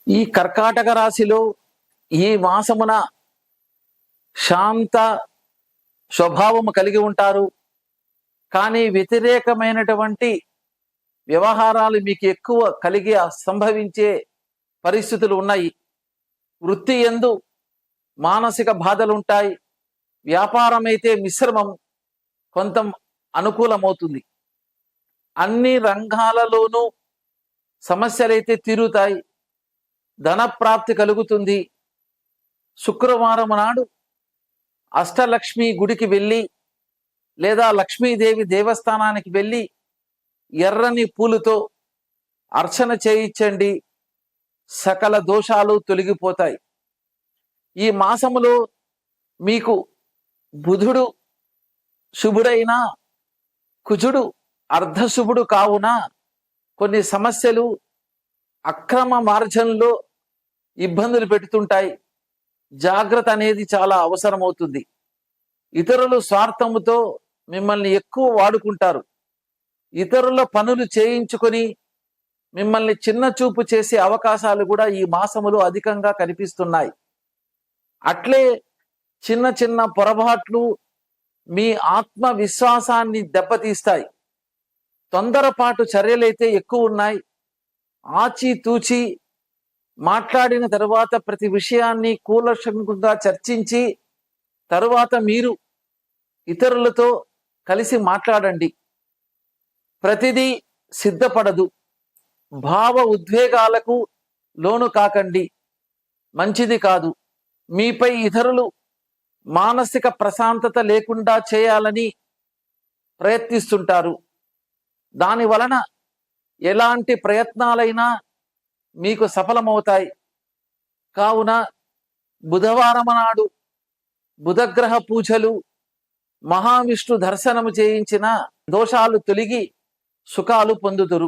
ఈ కర్కాటక రాశిలో ఈ మాసమున శాంత స్వభావము కలిగి ఉంటారు. కానీ వ్యతిరేకమైనటువంటి వ్యవహారాలు మీకు ఎక్కువ కలిగి సంభవించే పరిస్థితులు ఉన్నాయి. వృత్తి యందు మానసిక బాధలు ఉంటాయి. వ్యాపారం అయితే మిశ్రమం, కొంత అనుకూలమవుతుంది. అన్ని రంగాలలోనూ సమస్యలైతే తీరుతాయి. ధన ప్రాప్తి కలుగుతుంది. శుక్రవారం నాడు అష్టలక్ష్మి గుడికి వెళ్ళి లేదా లక్ష్మీదేవి దేవస్థానానికి వెళ్ళి ఎర్రని పూలతో అర్చన చేయించండి. సకల దోషాలు తొలగిపోతాయి. ఈ మాసములో మీకు బుధుడు శుభుడైనా కుజుడు అర్ధశుభుడు కావున కొన్ని సమస్యలు అక్రమ మార్గంలో ఇబ్బందులు పెడుతుంటాయి. జాగ్రత్త అనేది చాలా అవసరమవుతుంది. ఇతరులు స్వార్థముతో మిమ్మల్ని ఎక్కువ వాడుకుంటారు. ఇతరుల పనులు చేయించుకొని మిమ్మల్ని చిన్న చూపు చేసే అవకాశాలు కూడా ఈ మాసములో అధికంగా కనిపిస్తున్నాయి. అట్లే చిన్న చిన్న పొరపాట్లు మీ ఆత్మవిశ్వాసాన్ని దెబ్బతీస్తాయి. తొందరపాటు చర్యలైతే ఎక్కువ ఉన్నాయి. ఆచితూచి మాట్లాడిన తరువాత ప్రతి విషయాన్ని కూలంకషంగా చర్చించి తరువాత మీరు ఇతరులతో కలిసి మాట్లాడండి. ప్రతిదీ సిద్ధపడదు. భావ ఉద్వేగాలకు లోను కాకండి, మంచిది కాదు. మీపై ఇతరులు మానసిక ప్రశాంతత లేకుండా చేయాలని ప్రయత్నిస్తుంటారు. దాని వలన ఎలాంటి ప్రయత్నాలైనా మీకు సఫలమవుతాయి. కావున బుధవారం నాడు బుధగ్రహ పూజలు, మహావిష్ణు దర్శనము చేయించిన దోషాలు తొలగి సుఖాలు పొందుదురు.